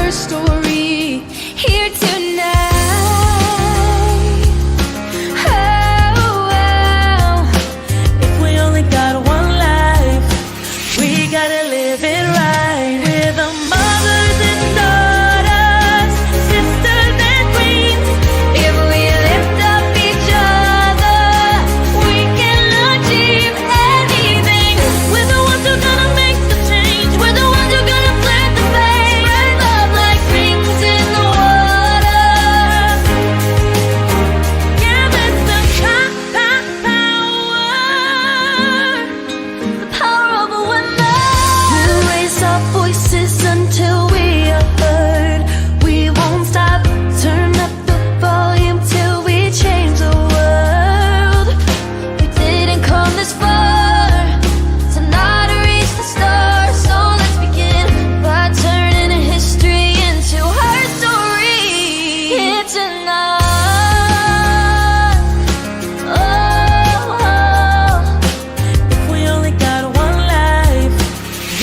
her story here tonight. If we only got one life, we gotta live it right. We're the mothers and daughters, sisters and queens. If we lift up each other, we can achieve anything. We're the ones who are gonna make the change. We're the ones who are gonna flip the page. Spread love like rings in the water. Yeah, that's the Power of a woman. We'll raise our voices until we are heard. We won't stop. Turn up the volume till we change the world. We didn't come this far to not reach the stars. So let's begin by turning history into her story. Here tonight. If we only got one life,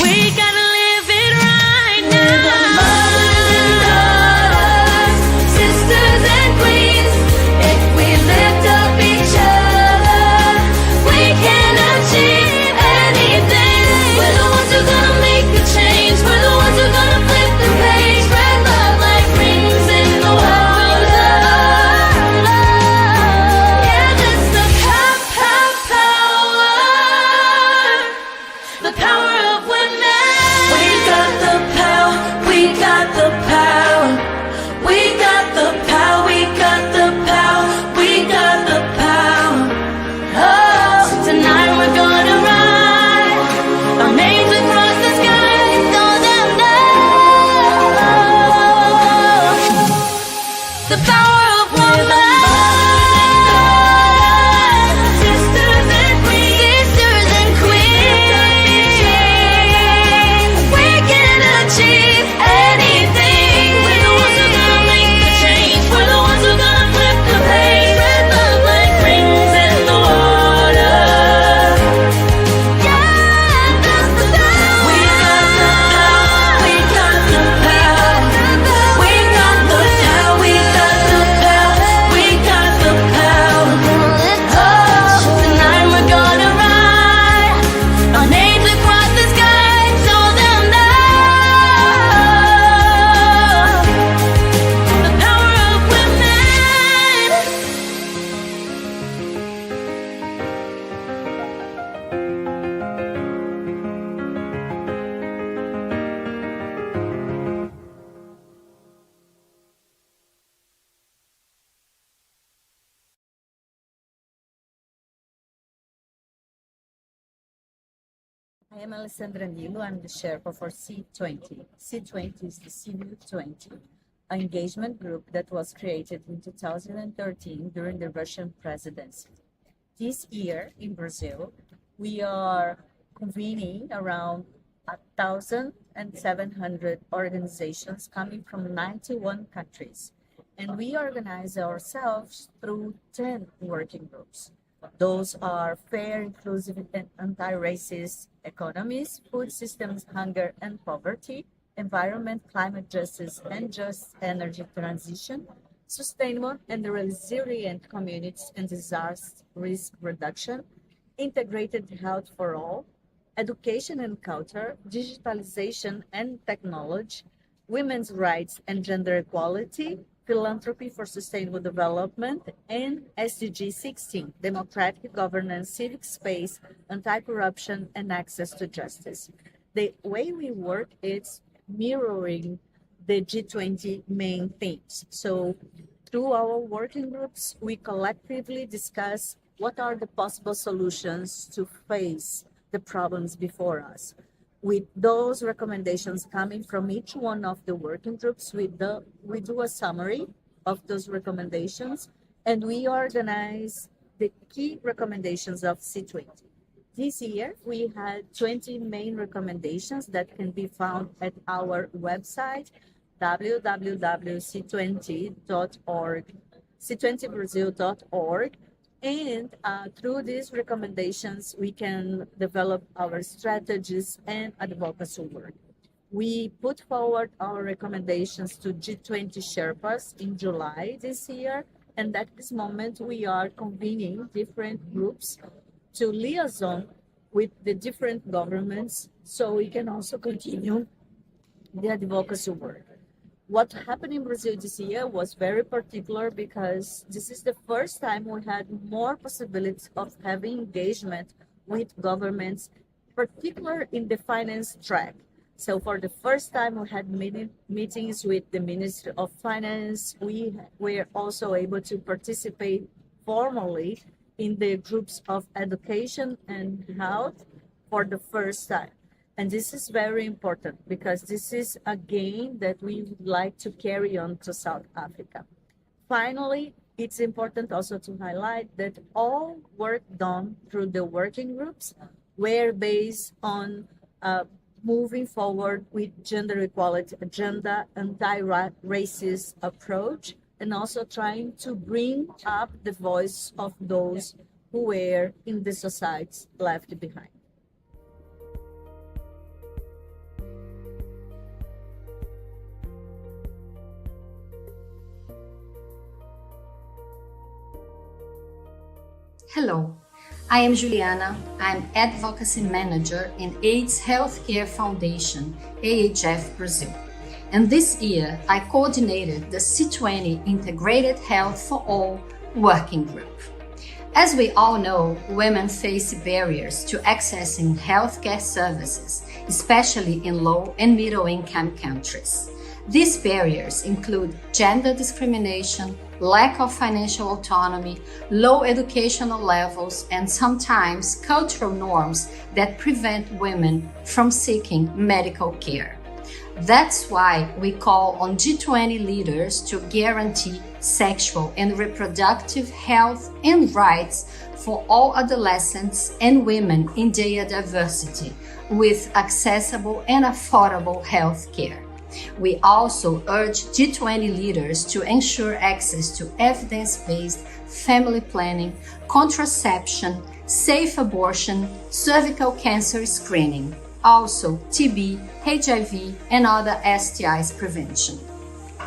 we gotta live it right now. We're the mothers and daughters, sisters and queens. If we lift up each other, we can achieve anything. We're the ones who are gonna make a change. We're the ones who are gonna flip the page. Spread love like rings in the water. Yeah, that's the power of women. We got the power. We got the power. We got the power. We got the power. We got the power. Oh, Tonight we're gonna ride our names across the sky, so they'll know the power of woman. sisters and queens. Sisters and queens, we can achieve anything. We're the ones who are gonna make the change. We're the ones who are gonna flip the page. Spread love like rings in the water. Yeah, that's the power. We got the power. We got the power. We got the power. We got the power. We got the power. Tonight we're gonna ride our names across the sky, so they'll know The power of women. I am Alessandra Nilo. I'm the Sherpa for C20. C20 is the Civil20, an engagement group that was created in 2013 during the Russian presidency. This year in Brazil, we are convening around 1,700 organizations coming from 91 countries. And we organize ourselves through 10 working groups. Those are fair, inclusive, and anti-racist economies, food systems, hunger and poverty, environment, climate justice, and just energy transition, sustainable and resilient communities and disaster risk reduction, integrated health for all, education and culture, digitalization and technology, women's rights and gender equality, philanthropy for sustainable development, and SDG 16, democratic governance, civic space, anti-corruption, and access to justice. The way we work is mirroring the G20 main themes. So through our working groups, we collectively discuss what are the possible solutions to face the problems before us. With those recommendations coming from each one of the working groups, we do a summary of those recommendations, and we organize the key recommendations of C20. This year, we had 20 main recommendations that can be found at our website, www.c20.org, c20brazil.org. And through these recommendations, we can develop our strategies and advocacy work. We put forward our recommendations to G20 Sherpas in July this year, and at this moment we are convening different groups to liaison with the different governments so we can also continue the advocacy work. What happened in Brazil this year was very particular because this is the first time we had more possibilities of having engagement with governments, particularly in the finance track. So for the first time, we had meetings with the Ministry of Finance. We were also able to participate formally in the groups of education and health for the first time. And this is very important because this is a gain that we would like to carry on to South Africa. Finally, it's important also to highlight that all work done through the working groups were based on moving forward with gender equality agenda, anti-racist approach, and also trying to bring up the voice of those who were in the societies left behind. Hello, I am Juliana. I'm Advocacy Manager in AIDS Healthcare Foundation, AHF Brazil. And this year, I coordinated the C20 Integrated Health for All working group. As we all know, women face barriers to accessing healthcare services, especially in low and middle income countries. These barriers include gender discrimination, lack of financial autonomy, low educational levels, and sometimes cultural norms that prevent women from seeking medical care. That's why we call on G20 leaders to guarantee sexual and reproductive health and rights for all adolescents and women in their diversity with accessible and affordable health care. We also urge G20 leaders to ensure access to evidence-based family planning, contraception, safe abortion, cervical cancer screening, also TB, HIV, and other STIs prevention.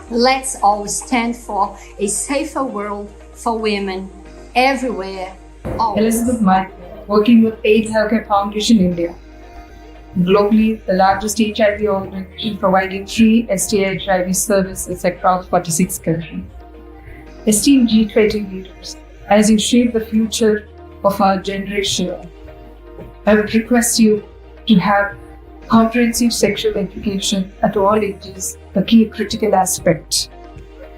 Let's all stand for a safer world for women everywhere, always. Elizabeth Mike, working with AIDS Healthcare Foundation India. Globally, the largest HIV organization providing free STI/HIV services across 46 countries. Esteemed G20 leaders, as you shape the future of our generation, I would request you to have comprehensive sexual education at all ages, a key critical aspect.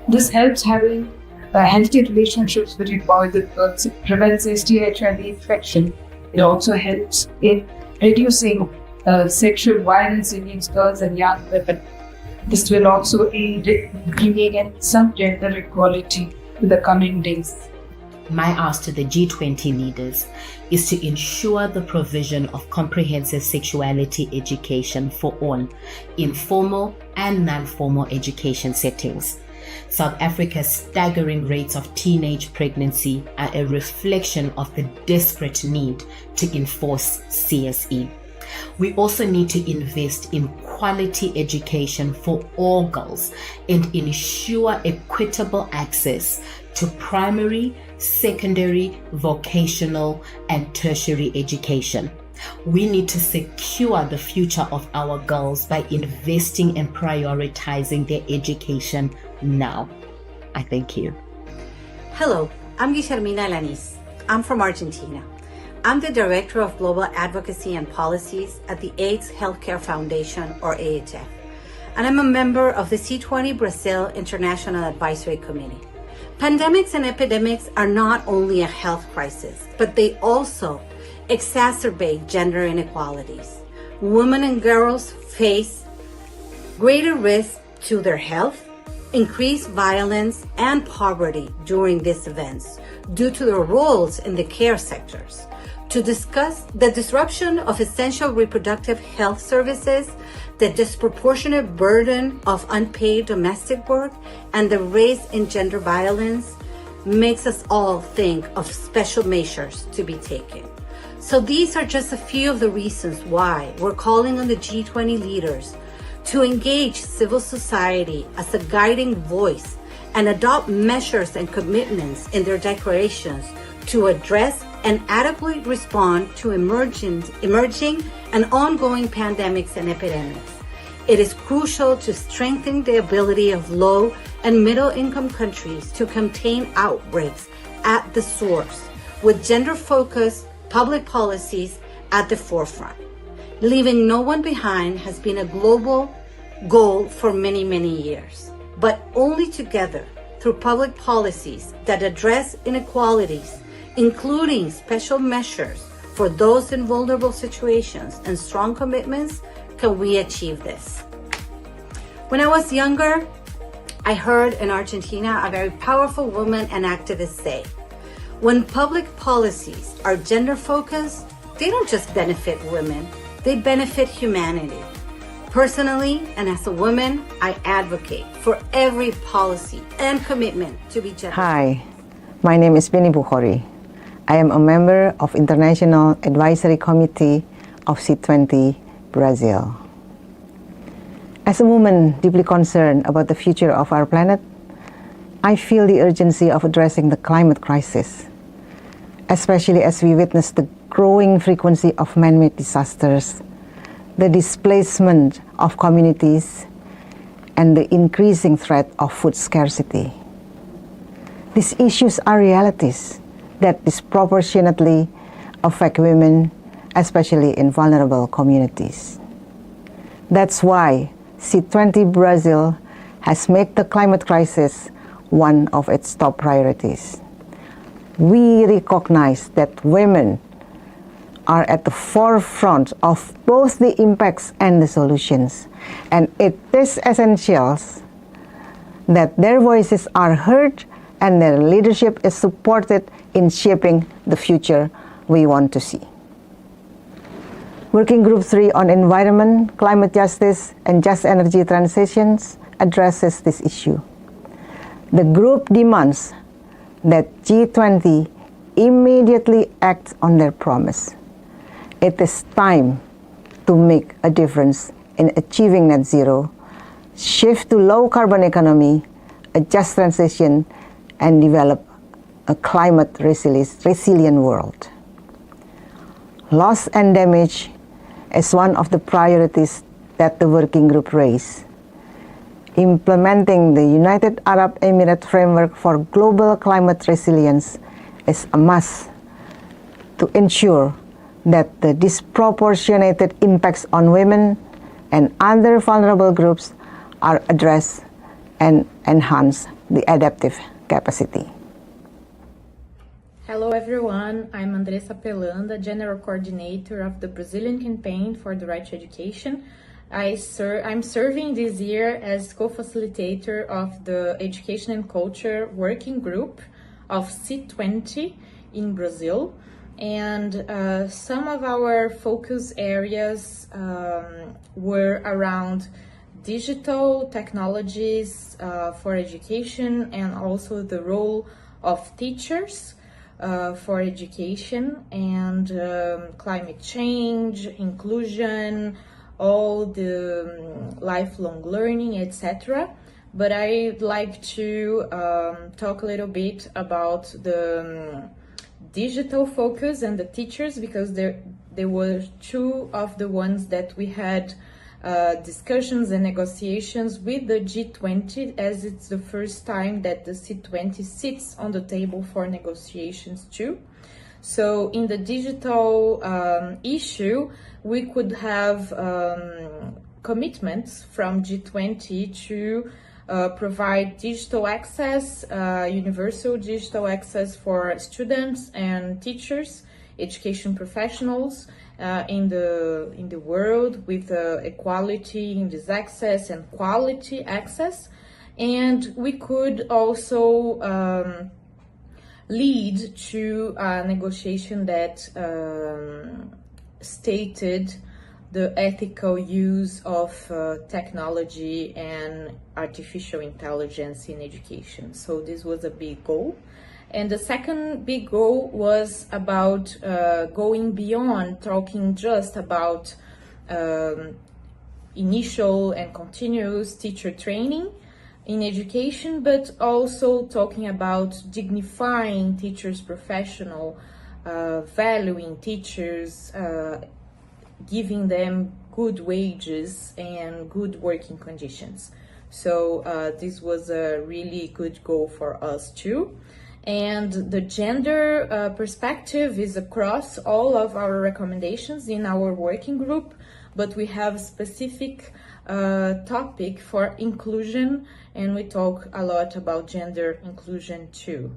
This helps having healthy relationships between boys and girls. It prevents STI/HIV infection. It also helps in reducing sexual violence against girls and young women. This will also aid in bringing in some gender equality to the coming days. My ask to the G20 leaders is to ensure the provision of comprehensive sexuality education for all in formal and non-formal education settings. South Africa's staggering rates of teenage pregnancy are a reflection of the desperate need to enforce CSE. We also need to invest in quality education for all girls and ensure equitable access to primary, secondary, vocational, and tertiary education. We need to secure the future of our girls by investing and prioritizing their education now. I thank you. Hello, I'm Guillermina Alanis. I'm from Argentina. I'm the Director of Global Advocacy and Policies at the AIDS Healthcare Foundation, or AHF, and I'm a member of the C20 Brazil International Advisory Committee. Pandemics and epidemics are not only a health crisis, but they also exacerbate gender inequalities. Women and girls face greater risk to their health, increased violence, and poverty during these events due to their roles in the care sectors. To discuss the disruption of essential reproductive health services, the disproportionate burden of unpaid domestic work, and the rise in gender violence makes us all think of special measures to be taken. So these are just a few of the reasons why we're calling on the G20 leaders to engage civil society as a guiding voice and adopt measures and commitments in their declarations to address and adequately respond to emerging and ongoing pandemics and epidemics. It is crucial to strengthen the ability of low and middle income countries to contain outbreaks at the source, with gender-focused public policies at the forefront. Leaving no one behind has been a global goal for many, many years, but only together through public policies that address inequalities, including special measures for those in vulnerable situations and strong commitments, can we achieve this. When I was younger, I heard in Argentina a very powerful woman and activist say, when public policies are gender-focused, they don't just benefit women, they benefit humanity. Personally, and as a woman, I advocate for every policy and commitment to be gender. Hi, my name is Beni Bukhari. I am a member of International Advisory Committee of C20 Brazil. As a woman deeply concerned about the future of our planet, I feel the urgency of addressing the climate crisis, especially as we witness the growing frequency of man-made disasters, the displacement of communities, and the increasing threat of food scarcity. These issues are realities that disproportionately affect women, especially in vulnerable communities. That's why C20 Brazil has made the climate crisis one of its top priorities. We recognize that women are at the forefront of both the impacts and the solutions, and it is essential that their voices are heard and their leadership is supported in shaping the future we want to see. Working Group 3 on Environment, Climate Justice, and Just Energy Transitions addresses this issue. The group demands that G20 immediately act on their promise. It is time to make a difference in achieving net zero, shift to low carbon economy, a just transition, and develop a climate resilient world. Loss and damage is one of the priorities that the working group raised. Implementing the United Arab Emirates Framework for Global Climate Resilience is a must to ensure that the disproportionate impacts on women and other vulnerable groups are addressed and enhance the adaptive capacity. Hello everyone, I'm Andressa Pelanda, General Coordinator of the Brazilian Campaign for the Right to Education. I'm serving this year as co-facilitator of the Education and Culture Working Group of C20 in Brazil. And some of our focus areas were around digital technologies for education and also the role of teachers for education and climate change, inclusion, all the lifelong learning, etc. But I'd like to talk a little bit about the digital focus and the teachers, because there were two of the ones that we had discussions and negotiations with the G20, as it's the first time that the C20 sits on the table for negotiations too. So in the digital issue, we could have commitments from G20 to provide digital access, universal digital access for students and teachers, education professionals in the world, with equality in this access and quality access. And we could also lead to a negotiation that stated the ethical use of technology and artificial intelligence in education. So this was a big goal. And the second big goal was about going beyond talking just about initial and continuous teacher training in education, but also talking about dignifying teachers' professional, valuing teachers, giving them good wages and good working conditions. So this was a really good goal for us too. And the gender perspective is across all of our recommendations in our working group, but we have a specific topic for inclusion, and we talk a lot about gender inclusion too.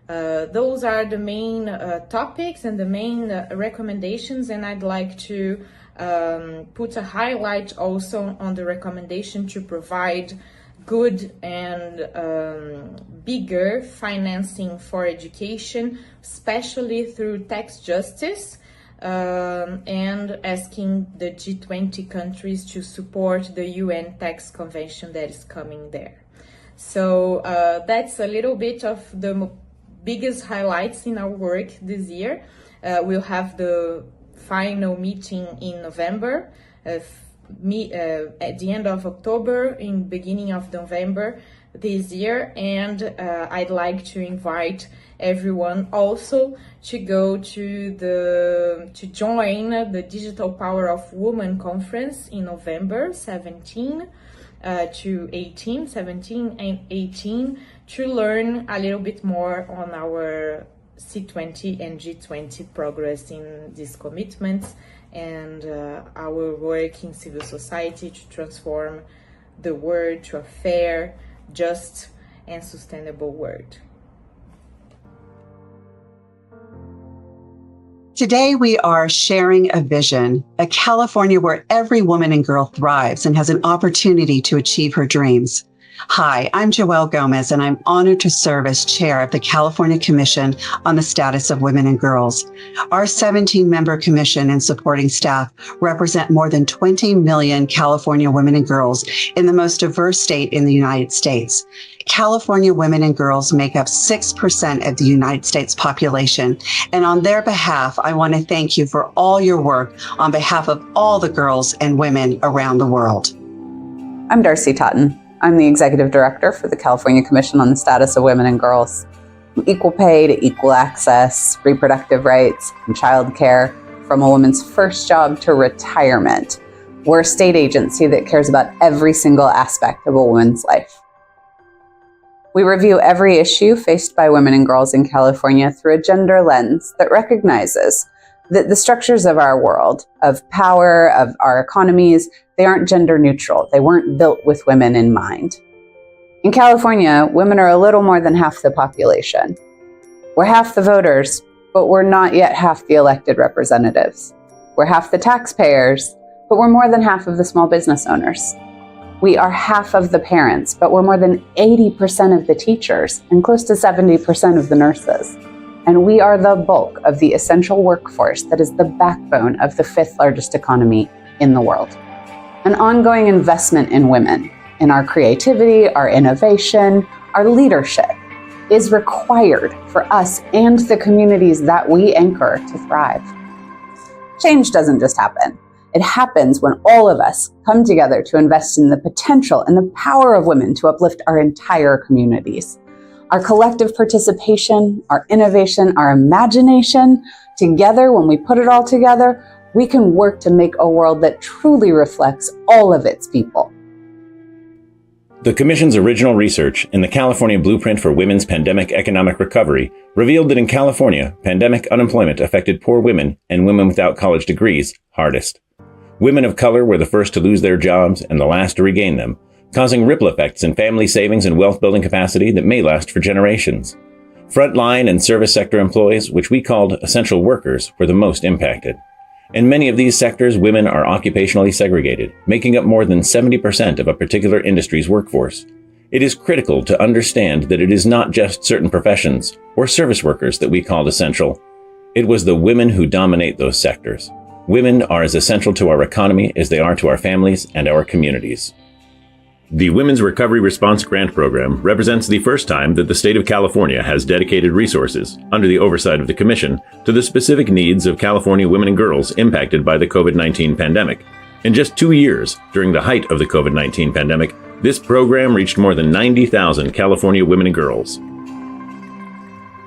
Those are the main topics and the main recommendations, and I'd like to put a highlight also on the recommendation to provide good and bigger financing for education, especially through tax justice, and asking the G20 countries to support the UN tax convention that is coming there. So that's a little bit of the biggest highlights in our work this year. We'll have the final meeting in November, at the end of October, in beginning of November this year, and I'd like to invite everyone also to go to join the Digital Power of Women conference in November 17 to 18, 17 and 18, to learn a little bit more on our C20 and G20 progress in these commitments and our work in civil society to transform the world to a fair, just, and sustainable world. Today, we are sharing a vision, a California where every woman and girl thrives and has an opportunity to achieve her dreams. Hi, I'm Joelle Gomez, and I'm honored to serve as chair of the California Commission on the Status of Women and Girls. Our 17-member commission and supporting staff represent more than 20 million California women and girls in the most diverse state in the United States. California women and girls make up 6% of the United States population, and on their behalf, I want to thank you for all your work on behalf of all the girls and women around the world. I'm Darcy Totten. I'm the Executive Director for the California Commission on the Status of Women and Girls. From equal pay to equal access, reproductive rights, and childcare, from a woman's first job to retirement, we're a state agency that cares about every single aspect of a woman's life. We review every issue faced by women and girls in California through a gender lens that recognizes that the structures of our world, of power, of our economies, they aren't gender neutral. They weren't built with women in mind. In California, women are a little more than half the population. We're half the voters, but we're not yet half the elected representatives. We're half the taxpayers, but we're more than half of the small business owners. We are half of the parents, but we're more than 80% of the teachers and close to 70% of the nurses. And we are the bulk of the essential workforce that is the backbone of the 5th largest economy in the world. An ongoing investment in women, in our creativity, our innovation, our leadership, is required for us and the communities that we anchor to thrive. Change doesn't just happen. It happens when all of us come together to invest in the potential and the power of women to uplift our entire communities. Our collective participation, our innovation, our imagination, together, when we put it all together, we can work to make a world that truly reflects all of its people. The Commission's original research in the California Blueprint for Women's Pandemic Economic Recovery revealed that in California, pandemic unemployment affected poor women and women without college degrees hardest. Women of color were the first to lose their jobs and the last to regain them, causing ripple effects in family savings and wealth-building capacity that may last for generations. Frontline and service sector employees, which we called essential workers, were the most impacted. In many of these sectors, women are occupationally segregated, making up more than 70% of a particular industry's workforce. It is critical to understand that it is not just certain professions or service workers that we called essential. It was the women who dominate those sectors. Women are as essential to our economy as they are to our families and our communities. The Women's Recovery Response Grant Program represents the first time that the state of California has dedicated resources, under the oversight of the Commission, to the specific needs of California women and girls impacted by the COVID-19 pandemic. In just 2 years, during the height of the COVID-19 pandemic, this program reached more than 90,000 California women and girls.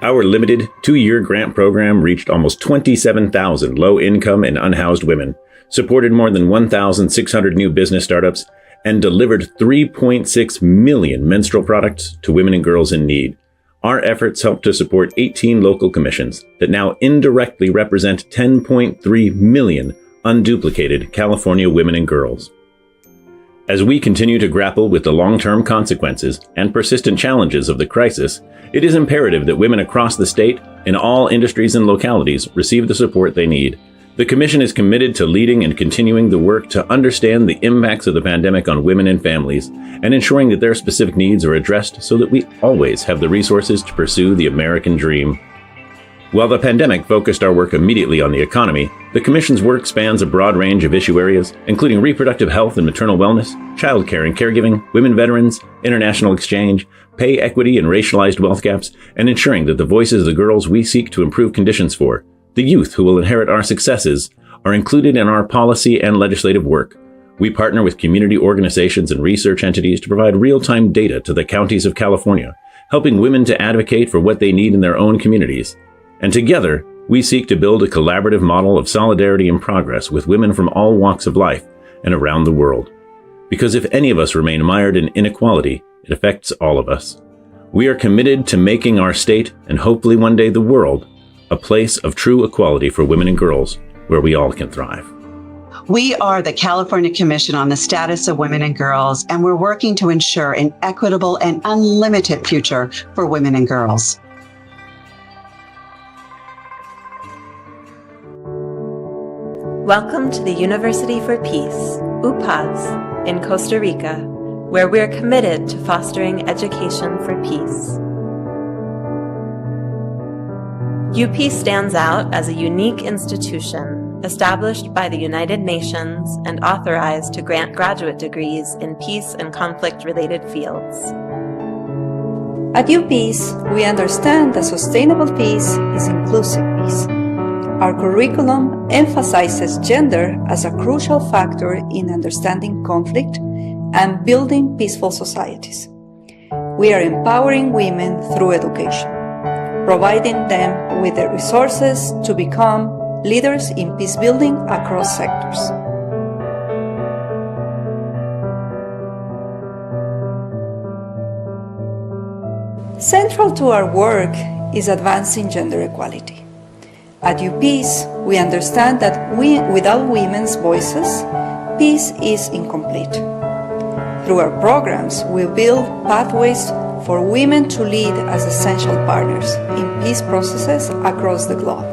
Our limited 2-year grant program reached almost 27,000 low-income and unhoused women, supported more than 1,600 new business startups, and delivered 3.6 million menstrual products to women and girls in need. Our efforts helped to support 18 local commissions that now indirectly represent 10.3 million unduplicated California women and girls. As we continue to grapple with the long-term consequences and persistent challenges of the crisis, it is imperative that women across the state, in all industries and localities, receive the support they need. The Commission is committed to leading and continuing the work to understand the impacts of the pandemic on women and families, and ensuring that their specific needs are addressed so that we always have the resources to pursue the American dream. While the pandemic focused our work immediately on the economy, the Commission's work spans a broad range of issue areas, including reproductive health and maternal wellness, childcare and caregiving, women veterans, international exchange, pay equity and racialized wealth gaps, and ensuring that the voices of the girls we seek to improve conditions for, the youth who will inherit our successes, are included in our policy and legislative work. We partner with community organizations and research entities to provide real-time data to the counties of California, helping women to advocate for what they need in their own communities. And together, we seek to build a collaborative model of solidarity and progress with women from all walks of life and around the world. Because if any of us remain mired in inequality, it affects all of us. We are committed to making our state, and hopefully one day the world, a place of true equality for women and girls where we all can thrive. We are the California Commission on the Status of Women and Girls, and we're working to ensure an equitable and unlimited future for women and girls. Welcome to the University for Peace, UPAS, in Costa Rica, where we are committed to fostering education for peace. UP stands out as a unique institution established by the United Nations and authorized to grant graduate degrees in peace and conflict-related fields. At UPeace, we understand that sustainable peace is inclusive peace. Our curriculum emphasizes gender as a crucial factor in understanding conflict and building peaceful societies. We are empowering women through education, providing them with the resources to become leaders in peace building across sectors. Central to our work is advancing gender equality. At UPeace, we understand that without women's voices, peace is incomplete. Through our programs, we build pathways for women to lead as essential partners in peace processes across the globe.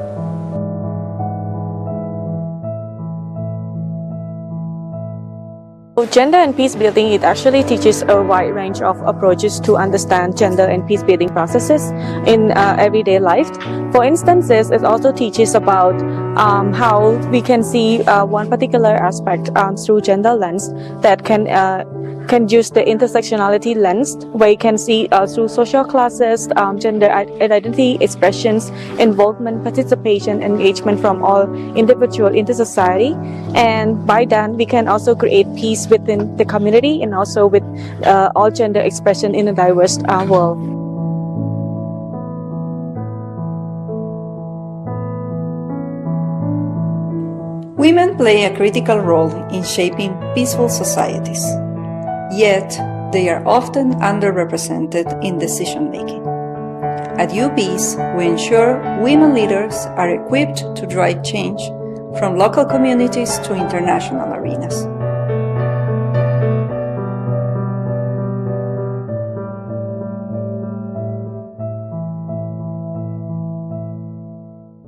Gender and peace building, it actually teaches a wide range of approaches to understand gender and peace building processes in everyday life. For instance, it also teaches about how we can see one particular aspect through gender lens that can use the intersectionality lens, where you can see through social classes, gender identity, expressions, involvement, participation, engagement from all individuals into society. And by that, we can also create peace within the community and also with all gender expression in a diverse world. Women play a critical role in shaping peaceful societies. Yet, they are often underrepresented in decision-making. At UPeace, we ensure women leaders are equipped to drive change from local communities to international arenas.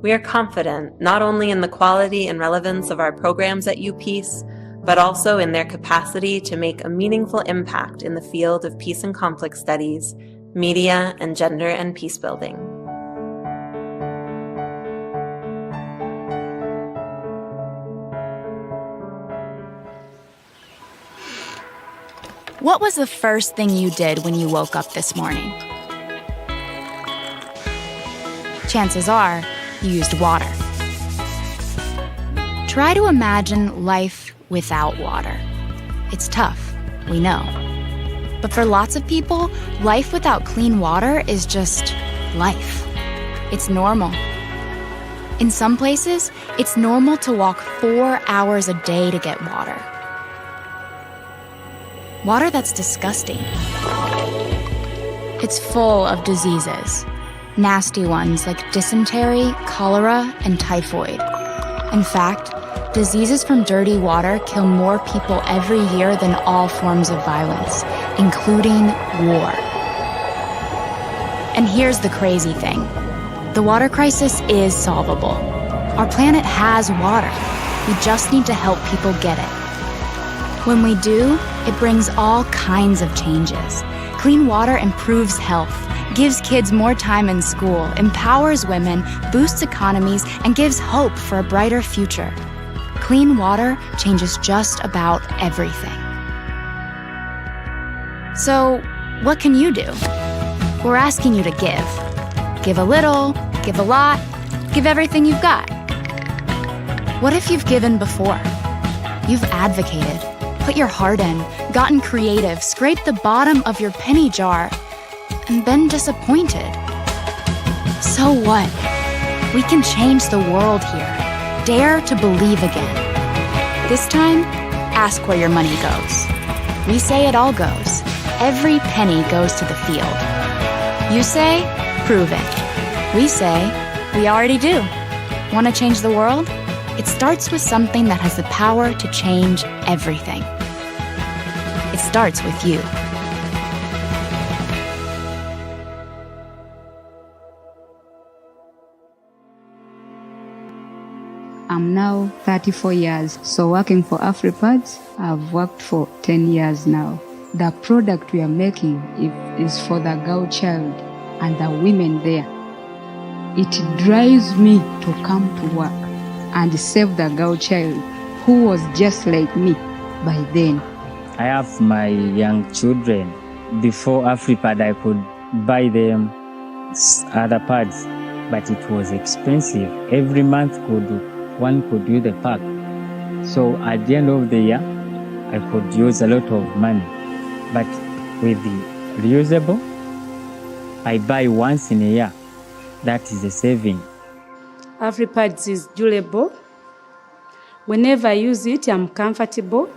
We are confident not only in the quality and relevance of our programs at UPeace, but also in their capacity to make a meaningful impact in the field of peace and conflict studies, media, and gender and peace building. What was the first thing you did when you woke up this morning? Chances are, you used water. Try to imagine life without water. It's tough, we know. But for lots of people, life without clean water is just life. It's normal. In some places, it's normal to walk 4 hours a day to get water. Water that's disgusting. It's full of diseases. Nasty ones like dysentery, cholera, and typhoid. In fact, diseases from dirty water kill more people every year than all forms of violence, including war. And here's the crazy thing. The water crisis is solvable. Our planet has water. We just need to help people get it. When we do, it brings all kinds of changes. Clean water improves health, gives kids more time in school, empowers women, boosts economies, and gives hope for a brighter future. Clean water changes just about everything. So, what can you do? We're asking you to give. Give a little, give a lot, give everything you've got. What if you've given before? You've advocated, put your heart in, gotten creative, scraped the bottom of your penny jar, and been disappointed. So what? We can change the world here. Dare to believe again. This time, ask where your money goes. We say it all goes. Every penny goes to the field. You say, prove it. We say, we already do. Want to change the world? It starts with something that has the power to change everything. It starts with you. I'm now 34 years, so working for AfriPads, I've worked for 10 years now. The product we are making is for the girl child and the women there. It drives me to come to work and save the girl child who was just like me by then. I have my young children. Before AfriPad, I could buy them other pads, but it was expensive. Every month one could use the pack. So at the end of the year, I could use a lot of money. But with the reusable, I buy once in a year. That is a saving. AfriPads is durable. Whenever I use it, I'm comfortable.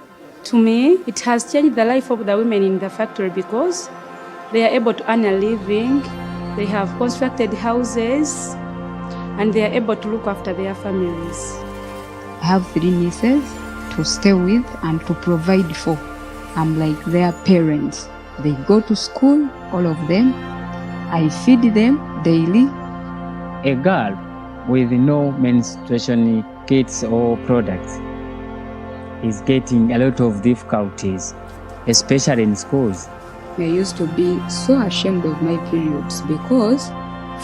To me, it has changed the life of the women in the factory because they are able to earn a living, they have constructed houses, and they are able to look after their families. I have 3 nieces to stay with and to provide for. I'm like their parents. They go to school, all of them. I feed them daily. A girl with no menstruation kits or products is getting a lot of difficulties, especially in schools. I used to be so ashamed of my periods because,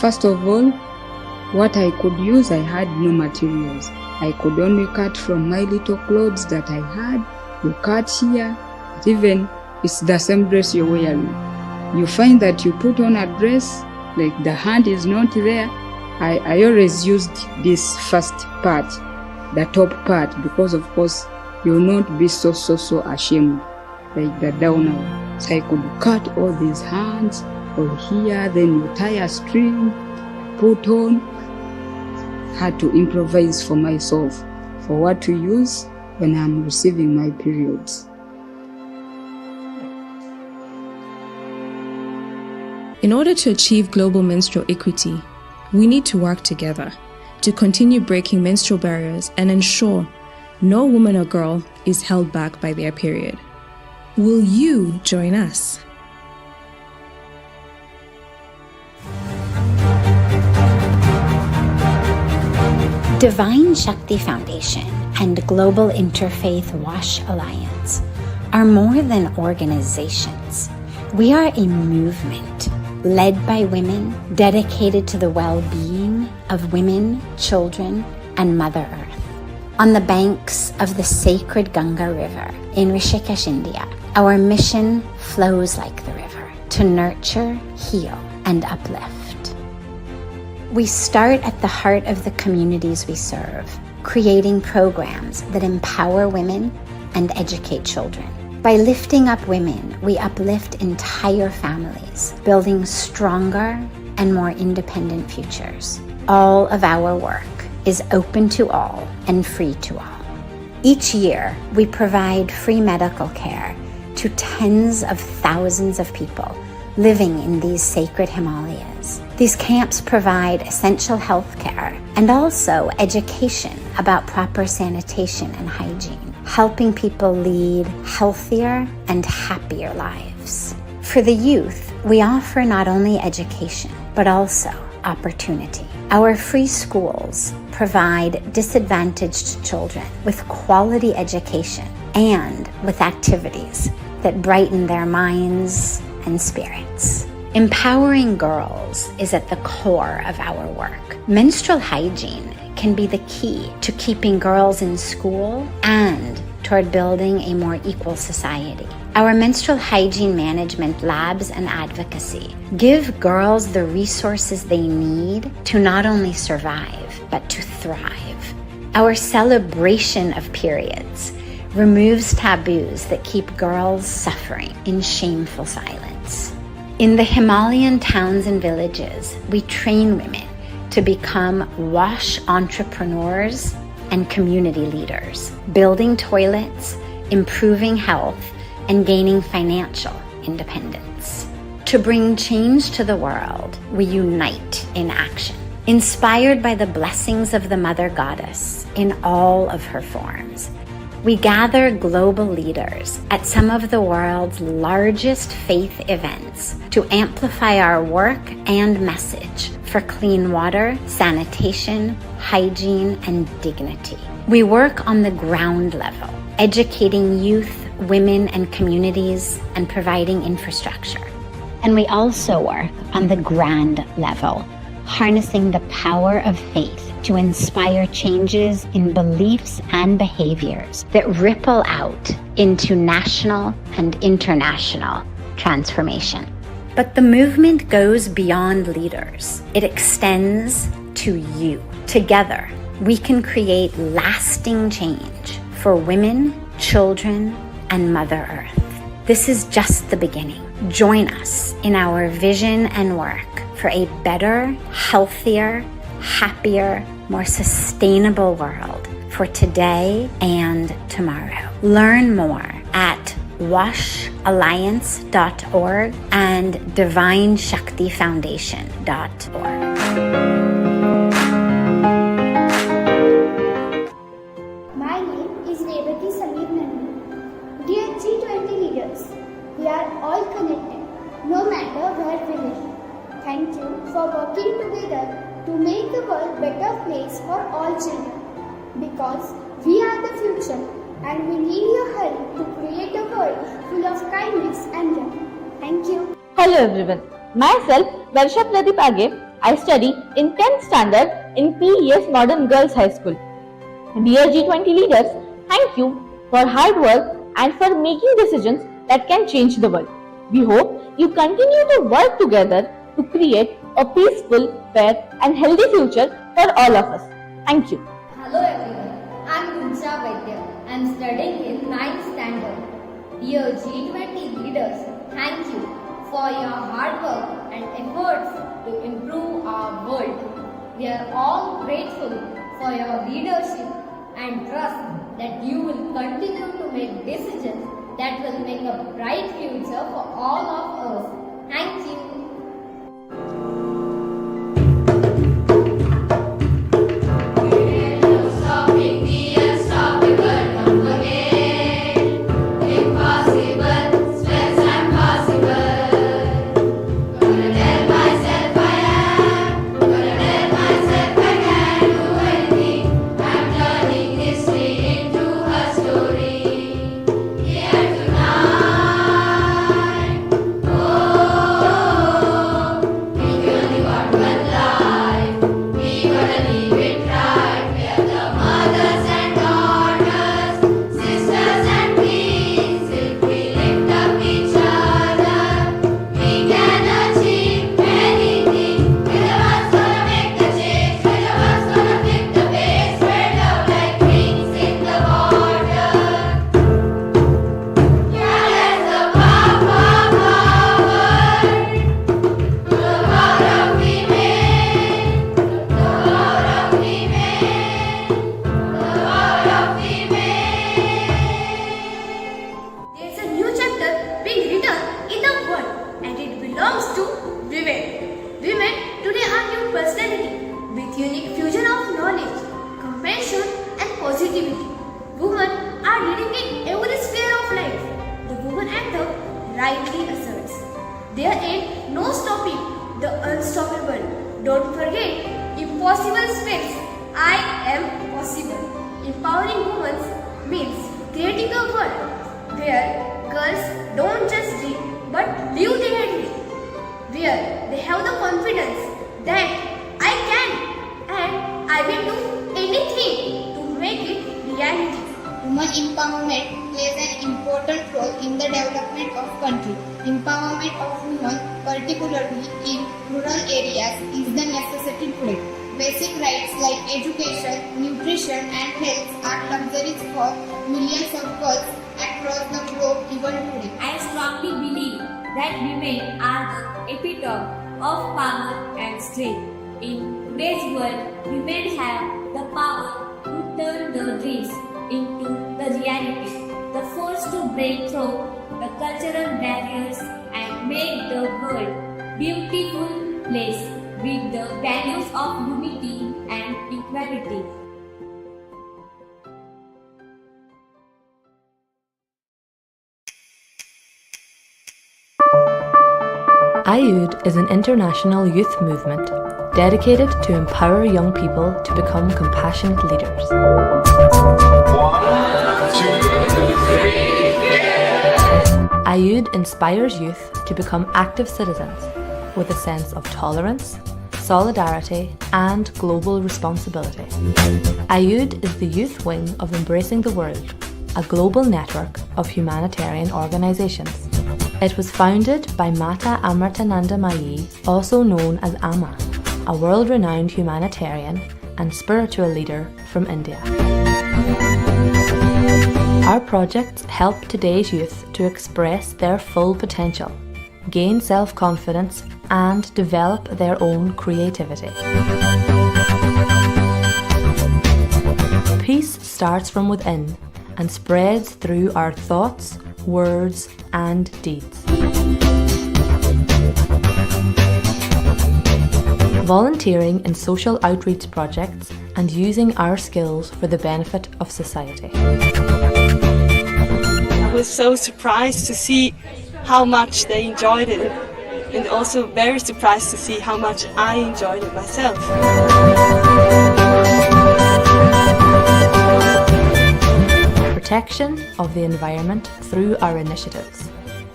first of all, what I could use, I had no materials. I could only cut from my little clothes that I had. You cut here, even it's the same dress you're wearing. You find that you put on a dress, like the hand is not there. I always used this first part, the top part, because of course you'll not be so ashamed, like the downer. So I could cut all these hands, or here, then you tie a string, put on. Had to improvise for myself for what to use when I'm receiving my periods. In order to achieve global menstrual equity, we need to work together to continue breaking menstrual barriers and ensure no woman or girl is held back by their period. Will you join us? Divine Shakti Foundation and Global Interfaith Wash Alliance are more than organizations. We are a movement led by women dedicated to the well-being of women, children, and Mother Earth. On the banks of the sacred Ganga River in Rishikesh, India, our mission flows like the river to nurture, heal, and uplift. We start at the heart of the communities we serve creating programs that empower women and educate children. By lifting up women, we uplift entire families, building stronger and more independent futures. All of our work is open to all and free to all. Each year, we provide free medical care to tens of thousands of people living in these sacred Himalayas. These camps provide essential health care and also education about proper sanitation and hygiene, helping people lead healthier and happier lives. For the youth, we offer not only education, but also opportunity. Our free schools provide disadvantaged children with quality education and with activities that brighten their minds and spirits. Empowering girls is at the core of our work. Menstrual hygiene can be the key to keeping girls in school and toward building a more equal society. Our menstrual hygiene management labs and advocacy give girls the resources they need to not only survive, but to thrive. Our celebration of periods removes taboos that keep girls suffering in shameful silence. In the Himalayan towns and villages, we train women to become wash entrepreneurs and community leaders, building toilets, improving health, and gaining financial independence. To bring change to the world, we unite in action. Inspired by the blessings of the Mother Goddess in all of her forms, we gather global leaders at some of the world's largest faith events to amplify our work and message for clean water, sanitation, hygiene, and dignity. We work on the ground level, educating youth, women, and communities, and providing infrastructure. And we also work on the grand level, harnessing the power of faith to inspire changes in beliefs and behaviors that ripple out into national and international transformation. But the movement goes beyond leaders. It extends to you. Together, we can create lasting change for women, children, and Mother Earth. This is just the beginning. Join us in our vision and work for a better, healthier, happier, more sustainable world for today and tomorrow. Learn more at washalliance.org and divineshaktifoundation.org. My name is Revati Samir Nandi. Dear G20 leaders, we are all connected, no matter where we live. Thank you for working together to make the world a better place for all children. Because we are the future and we need your help to create a world full of kindness and love. Thank you. Hello everyone. Myself, Varsha Pradeep Age. I study in 10th standard in PES Modern Girls High School. Dear G20 leaders, thank you for hard work and for making decisions that can change the world. We hope you continue to work together to create a peaceful, fair and healthy future for all of us. Thank you. Hello everyone, I am Gunja Vaidya. I am studying in 9th standard. Dear G20 leaders, thank you for your hard work and efforts to improve our world. We are all grateful for your leadership and trust that you will continue to make decisions that will make a bright future for all of us. Thank you. Oh belongs to women. Women today are new personality with unique fusion of knowledge, compassion and positivity. Women are leading in every sphere of life. The woman at the rightly asserts. There ain't no stopping the unstoppable. Don't forget, impossible spells I am possible. Empowering women means creating a world where girls don't just dream but live their dream. Where they have the confidence that I can and I will do anything to make it reality. Women empowerment plays an important role in the development of country. Empowerment of women, particularly in rural areas, is the necessity today. Basic rights like education, nutrition and health are luxuries for millions of girls across the globe even today. I strongly believe that women are the epitome of power and strength. In today's world, women have the power to turn their dreams into the reality, the force to break through the cultural barriers and make the world beautiful place with the values of unity and equality. IUD is an international youth movement dedicated to empower young people to become compassionate leaders. 1, 2, 3, yeah! IUD inspires youth to become active citizens with a sense of tolerance, solidarity, and global responsibility. IUD is the youth wing of Embracing the World, a global network of humanitarian organizations. It was founded by Mata Amartananda Mayi, also known as Amma, a world-renowned humanitarian and spiritual leader from India. Our projects help today's youth to express their full potential, gain self-confidence, and develop their own creativity. Peace starts from within and spreads through our thoughts, words, and deeds. Volunteering in social outreach projects and using our skills for the benefit of society. I was so surprised to see how much they enjoyed it, and also very surprised to see how much I enjoyed it myself. Protection of the environment through our initiatives,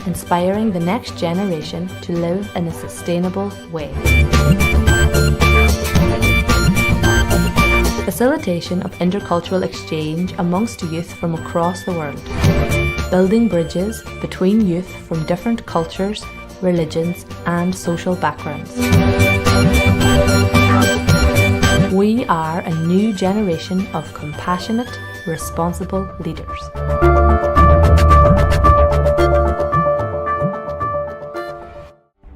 inspiring the next generation to live in a sustainable way. Facilitation of intercultural exchange amongst youth from across the world, building bridges between youth from different cultures, religions, and social backgrounds. We are a new generation of compassionate, responsible leaders.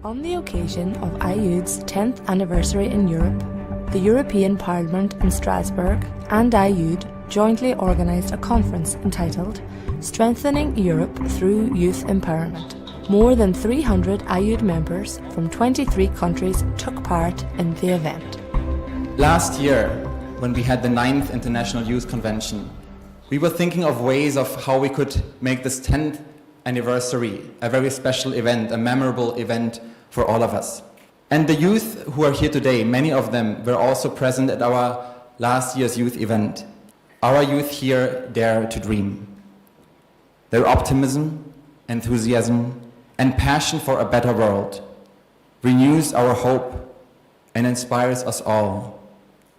On the occasion of IUD's 10th anniversary in Europe, the European Parliament in Strasbourg and IUD jointly organised a conference entitled Strengthening Europe Through Youth Empowerment. More than 300 IUD members from 23 countries took part in the event. Last year, when we had the 9th International Youth Convention, we were thinking of ways of how we could make this 10th anniversary a very special event, a memorable event for all of us. And the youth who are here today, many of them were also present at our last year's youth event. Our youth here dare to dream. Their optimism, enthusiasm, and passion for a better world renews our hope and inspires us all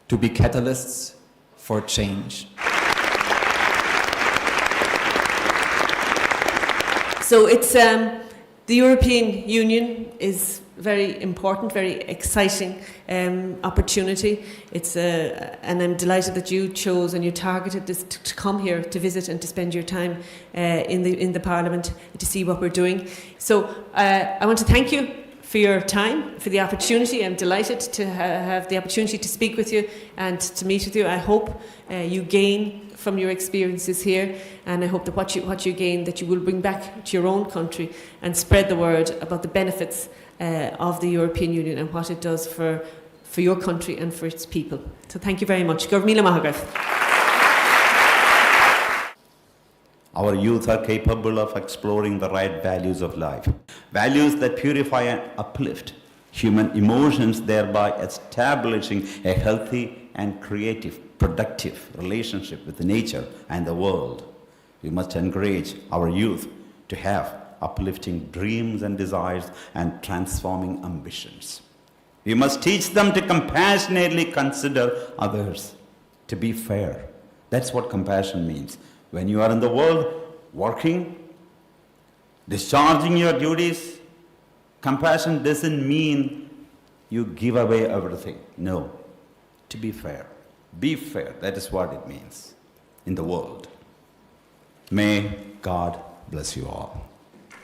to be catalysts for change. So it's the European Union is very important, very exciting opportunity. It's and I'm delighted that you chose and you targeted this to come here to visit and to spend your time in the Parliament to see what we're doing. So I want to thank you for your time, for the opportunity. I'm delighted to have the opportunity to speak with you and to meet with you. I hope you gain from your experiences here, and I hope that what you gain that you will bring back to your own country and spread the word about the benefits of the European Union and what it does for your country and for its people. So thank you very much. Gur míle maith agaibh. Our youth are capable of exploring the right values of life, values that purify and uplift human emotions, thereby establishing a healthy and creative, productive relationship with nature and the world. We must encourage our youth to have uplifting dreams and desires and transforming ambitions. We must teach them to compassionately consider others, to be fair. That's what compassion means. When you are in the world, working, discharging your duties, compassion doesn't mean you give away everything. No, to be fair. Be fair, that is what it means in the world. May God bless you all.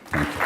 Thank you.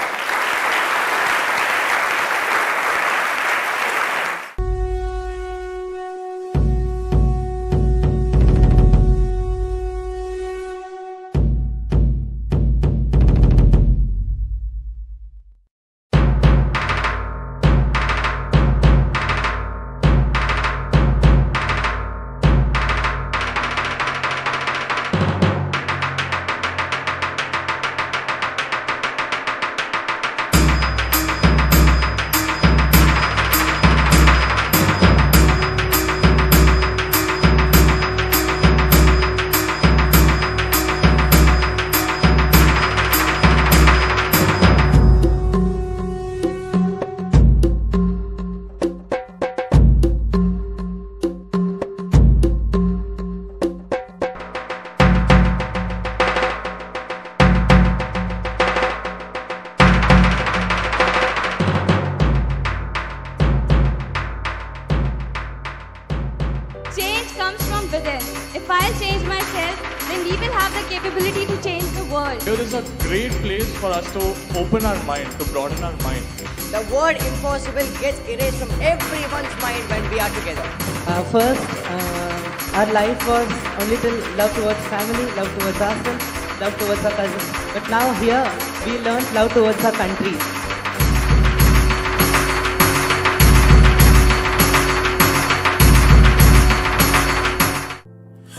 Change comes from within. If I change myself, then we will have the capability to change the world. Here is a great place for us to open our mind, to broaden our mind. The word impossible gets erased from everyone's mind when we are together. First, our life was a little love towards family, love towards ourselves, love towards our cousins. But now here, we learned love towards our country.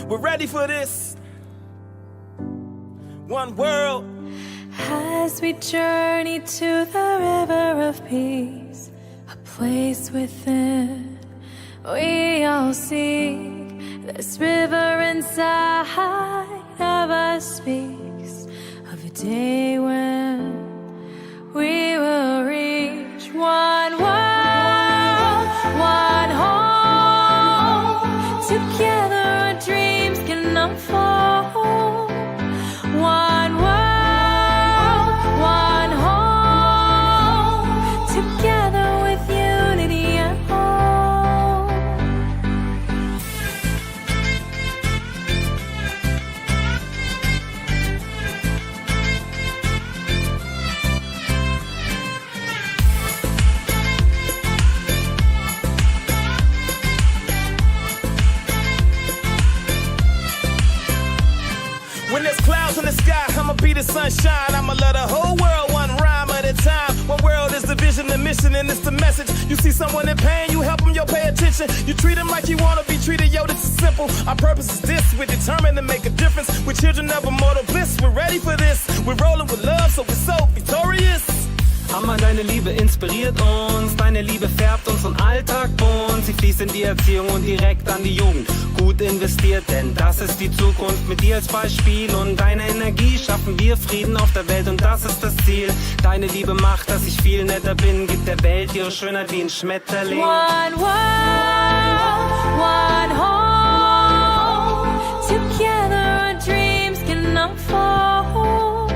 We're ready for this. One world. As we journey to the river of peace, a place within, we all seek. This river inside of us speaks of a day when we will reach one world, one home. Together our dreams can unfold. One world, one home. Together with unity and hope. When there's clouds in the sky, I'ma be the sunshine. I'ma love the whole world one rhyme at a time. One world is the vision, the mission, and it's the message. You see someone in pain, you help them, yo, pay attention. You treat them like you wanna be treated, yo, this is simple. Our purpose is this, we're determined to make a difference. We're children of immortal bliss, we're ready for this. We're rolling with love, so we're so victorious. Hammer, deine Liebe inspiriert uns, deine Liebe färbt unseren Alltag bunt. Sie fließt in die Erziehung und direkt an die Jugend. Gut investiert, denn das ist die Zukunft. Mit dir als Beispiel und deiner Energie schaffen wir Frieden auf der Welt und das ist das Ziel. Deine Liebe macht, dass ich viel netter bin, gibt der Welt ihre Schönheit wie ein Schmetterling. One world, one home. Together our dreams can unfold.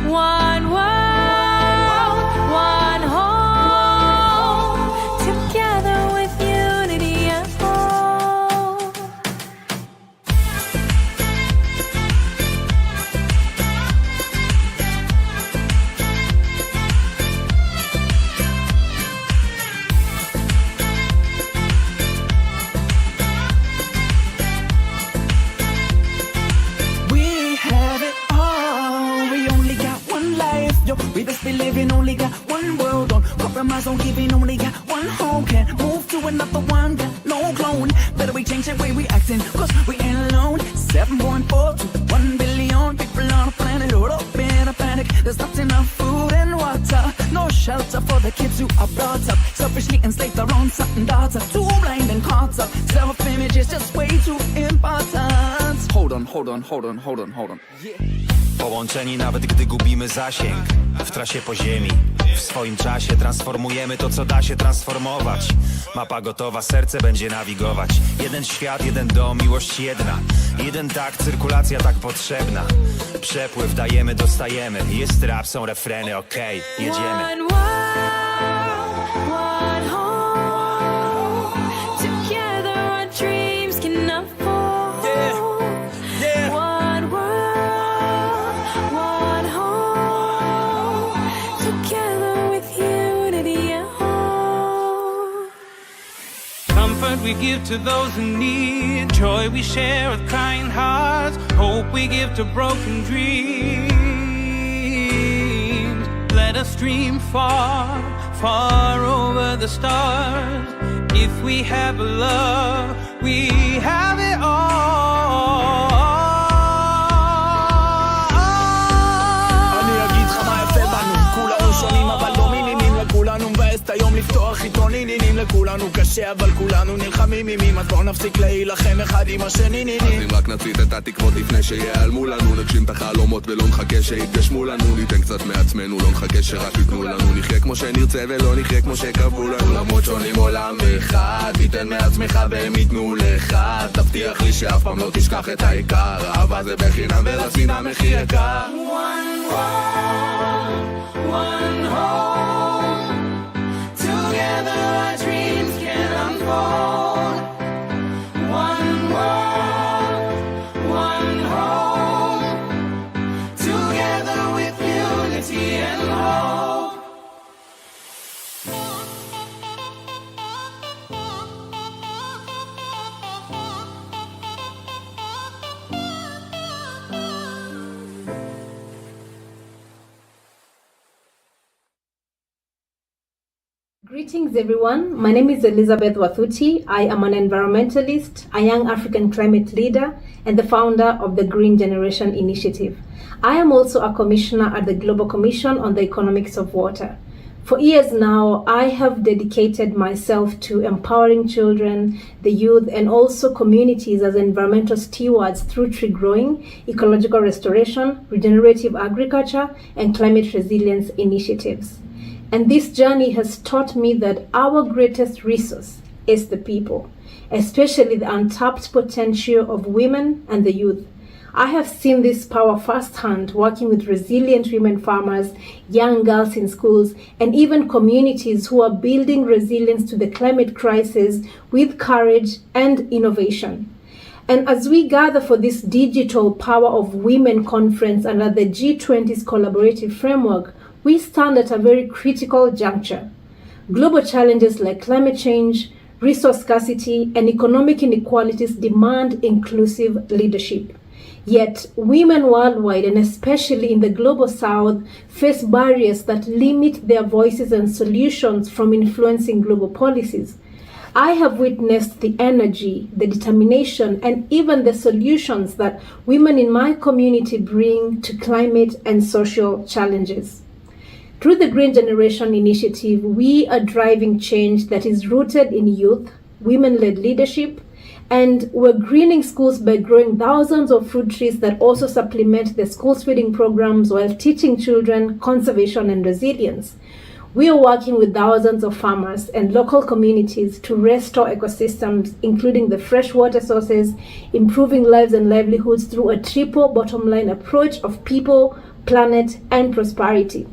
One world, one home. Together with unity and hope. we only got one home. Can't move to another one, got no clone. Better we change the way we acting, cause we ain't alone. 7.4 to 1 billion people on the planet, all up in a panic. There's not enough food and water, no shelter for the kids who are brought up, selfishly enslaved their own son and daughter. Too blind and caught up, self-image is just way too important. Hold on. Połączeni nawet gdy gubimy zasięg w trasie po ziemi. W swoim czasie transformujemy to, co da się transformować. Mapa gotowa, serce będzie nawigować. Jeden świat, jeden dom, miłość jedna. Jeden tak, cyrkulacja tak potrzebna. Przepływ dajemy, dostajemy. Jest rap, są refreny, okej, jedziemy. One world, one home. Together our dreams can unfold. Yeah. One world, one home. Together with unity and hope. Comfort we give to those in need. Joy we share with kind hearts. Hope we give to broken dreams. Let us dream far, far over the stars. If we have a love, we have it all. אני אגיד לך מה יפה בנו, כולנו שונים אבל לא מינינים. לכולנו מבאס את היום לפתוח עיתונים, לכולנו קשה אבל כולנו נלחמים ימים. אז בואו נפסיק להילחם אחד עם השני. אז אם רק נצית את התקוות לפני שיעלמו לנו, נגשים את החלומות ולא נחכה שיתגשמו לנו. ניתן קצת מעצמנו, לא נחכה שרק יתנו לנו. נחיה כמו שנרצה ולא נחיה כמו שקבעו לנו. עולמות שונים עולם אחד, תיתן מעצמך והם ייתנו לך. תבטיח לי שאף פעם לא תשכח את העיקר, אהבה זה בחינם ולשנאה מחיר יקר. One world, one home. Together our dreams can unfold. One world, one home. Together with unity and hope. Greetings everyone, my name is Elizabeth Wathuti. I am an environmentalist, a young African climate leader, and the founder of the Green Generation Initiative. I am also a commissioner at the Global Commission on the Economics of Water. For years now, I have dedicated myself to empowering children, the youth, and also communities as environmental stewards through tree growing, ecological restoration, regenerative agriculture, and climate resilience initiatives. And this journey has taught me that our greatest resource is the people, especially the untapped potential of women and the youth. I have seen this power firsthand working with resilient women farmers, young girls in schools, and even communities who are building resilience to the climate crisis with courage and innovation. And as we gather for this Digital Power of Women conference under the G20's collaborative framework, we stand at a very critical juncture. Global challenges like climate change, resource scarcity, and economic inequalities demand inclusive leadership. Yet, women worldwide, and especially in the global south, face barriers that limit their voices and solutions from influencing global policies. I have witnessed the energy, the determination, and even the solutions that women in my community bring to climate and social challenges. Through the Green Generation Initiative, we are driving change that is rooted in youth, women-led leadership, and we're greening schools by growing thousands of fruit trees that also supplement the schools feeding programs while teaching children conservation and resilience. We are working with thousands of farmers and local communities to restore ecosystems, including the freshwater sources, improving lives and livelihoods through a triple bottom line approach of people, planet, and prosperity.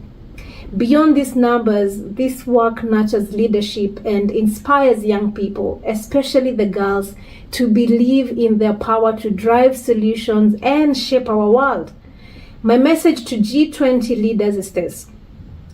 Beyond these numbers, this work nurtures leadership and inspires young people, especially the girls, to believe in their power to drive solutions and shape our world. My message to G20 leaders is this: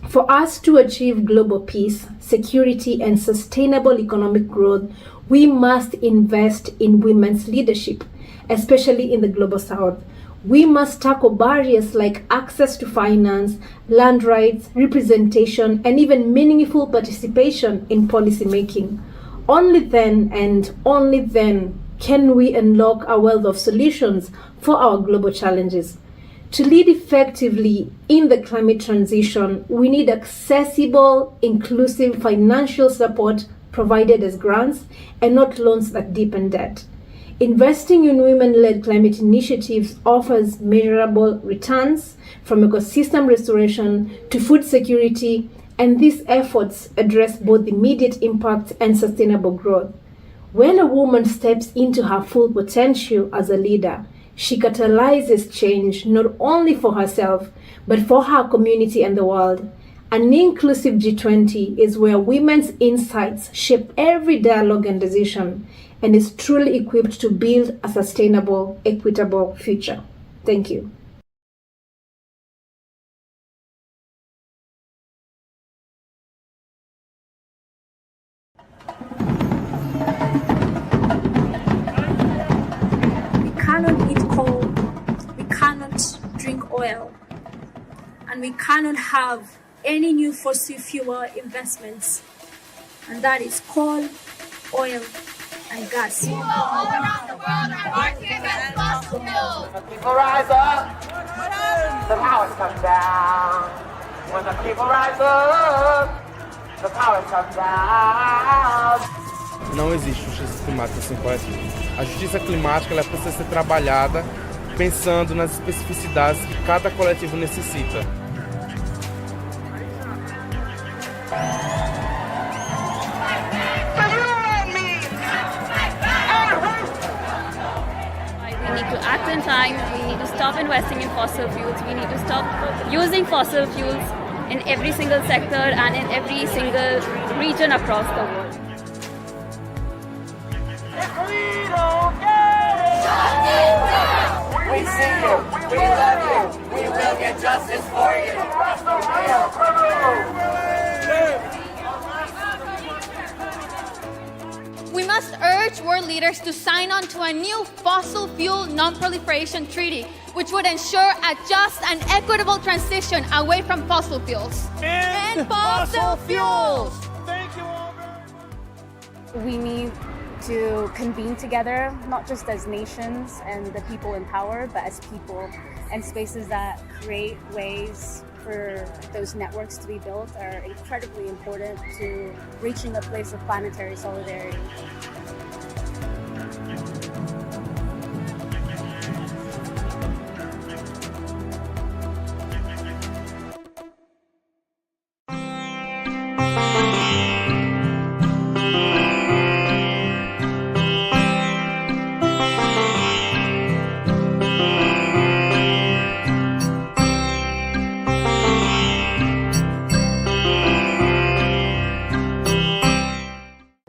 for us to achieve global peace, security, and sustainable economic growth, we must invest in women's leadership, especially in the global south. We must tackle barriers like access to finance, land rights, representation, and even meaningful participation in policy making. Only then and only then can we unlock a wealth of solutions for our global challenges. To lead effectively in the climate transition, we need accessible, inclusive financial support provided as grants and not loans that deepen debt. Investing in women-led climate initiatives offers measurable returns from ecosystem restoration to food security, and these efforts address both immediate impact and sustainable growth. When a woman steps into her full potential as a leader, she catalyzes change not only for herself, but for her community and the world. An inclusive G20 is where women's insights shape every dialogue and decision, and is truly equipped to build a sustainable, equitable future. Thank you. We cannot eat coal, we cannot drink oil, and we cannot have any new fossil fuel investments, and that is coal, oil, and gas. People all around the world are working against fossil fuels. When the people rise up, the powers come down. When the people rise up, the powers come down. Não existe justiça climática sem coletivo. A justiça climática ela precisa ser trabalhada pensando nas especificidades que cada coletivo necessita. We need to act in time, we need to stop investing in fossil fuels, we need to stop using fossil fuels in every single sector and in every single region across the world. If we don't get justice, we see you, we love you, we will get justice for you. Arrest the real criminals. We must urge world leaders to sign on to a new fossil fuel non-proliferation treaty, which would ensure a just and equitable transition away from fossil fuels. End fossil fuels! Thank you, We need to convene together, not just as nations and the people in power, but as people, and spaces that create ways for those networks to be built are incredibly important to reaching a place of planetary solidarity.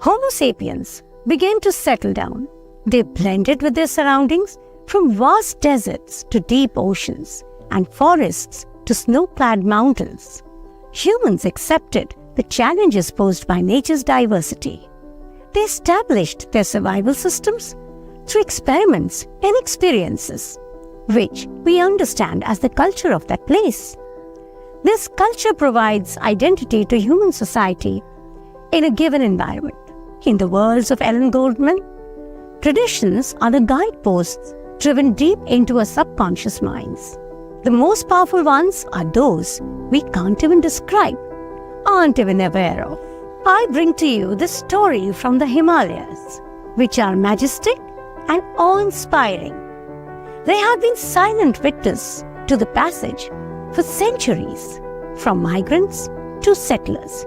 Homo sapiens began to settle down. They blended with their surroundings, from vast deserts to deep oceans and forests to snow-clad mountains. Humans accepted the challenges posed by nature's diversity. They established their survival systems through experiments and experiences, which we understand as the culture of that place. This culture provides identity to human society in a given environment. In the words of Ellen Goldman, traditions are the guideposts driven deep into our subconscious minds. The most powerful ones are those we can't even describe, aren't even aware of. I bring to you the story from the Himalayas, which are majestic and awe-inspiring. They have been silent witness to the passage for centuries, from migrants to settlers,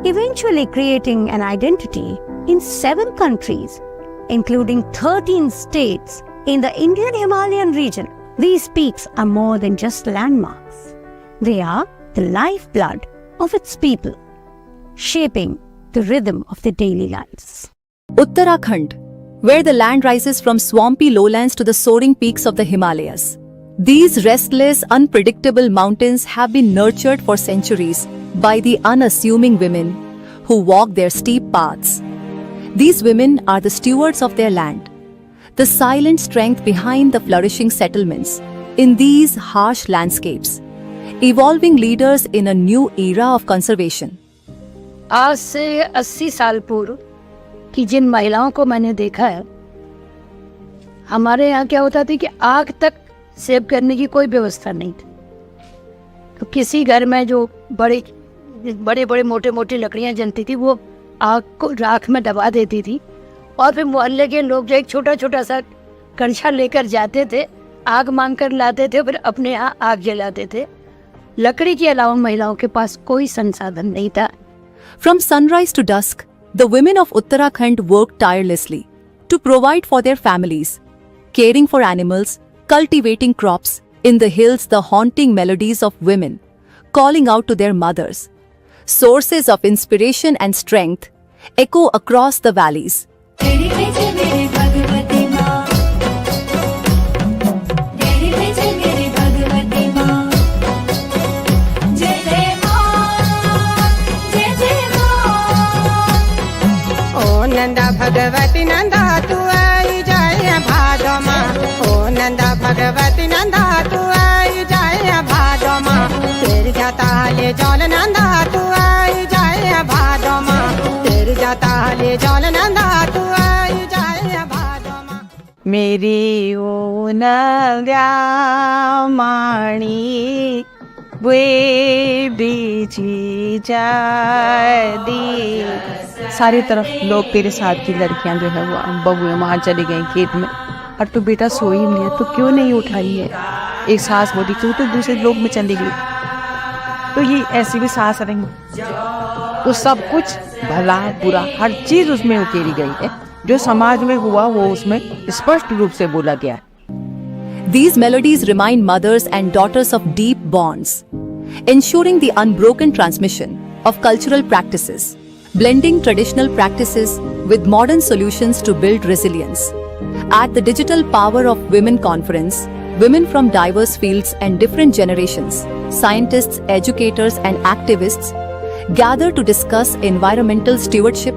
eventually creating an identity in 7 countries, including 13 states in the Indian Himalayan region. These peaks are more than just landmarks. They are the lifeblood of its people, shaping the rhythm of their daily lives. Uttarakhand, where the land rises from swampy lowlands to the soaring peaks of the Himalayas. These restless, unpredictable mountains have been nurtured for centuries by the unassuming women who walk their steep paths. These women are the stewards of their land, the silent strength behind the flourishing settlements in these harsh landscapes, evolving leaders in a new era of conservation. आज से 80 साल पूर्व की जिन महिलाओं को मैंने देखा है, हमारे यहाँ क्या होता था कि आग तक सेव करने की कोई व्यवस्था नहीं थी। तो किसी घर में जो बड़े बड़े मोटे मोटे लकड़ियाँ जलती थी, वो आग को राख में दबा देती थी और फिर मोहल्ले के लोग जो एक छोटा छोटा सा कंछा लेकर जाते थे, आग मांग कर लाते थे, फिर अपने यहाँ आग जलाते थे। लकड़ी के अलावा महिलाओं के पास कोई संसाधन नहीं था। From sunrise to dusk, the women of Uttarakhand worked tirelessly to provide for their families, caring for animals, cultivating crops, in the hills the haunting melodies of women, calling out to their mothers. Sources of inspiration and strength echo across the valleys. Nanda Bhagwati Nanda तू आई जाए भादो माँ, ओ नंदा भगवती नंदा तू आई जाए भादो माँ, तेर जाता ले जल नंदा तू आई जाए भादो माँ, तेर जाता ले जल नंदा तू आई जाए भादो माँ। मेरी ओ नंदा माणी वे बीजी जादी, सारी तरफ लोग तेरे साथ की लड़कियां जो है वो बहुएं वहाँ चली गई खेत में, और तू बेटा सोई नहीं है तो क्यों नहीं उठाई है। एक सास बोली क्यों तो दूसरे लोग में चली गई, तो ये ऐसी भी सास रही। तो सब कुछ भला बुरा हर चीज उसमें उकेरी गई है, जो समाज में हुआ वो उसमें स्पष्ट रूप से बोला गया है। These melodies remind mothers and daughters of deep bonds, ensuring the unbroken transmission of cultural practices, blending traditional practices with modern solutions to build resilience. At the Digital Power of Women Conference, women from diverse fields and different generations, scientists, educators, and activists gather to discuss environmental stewardship,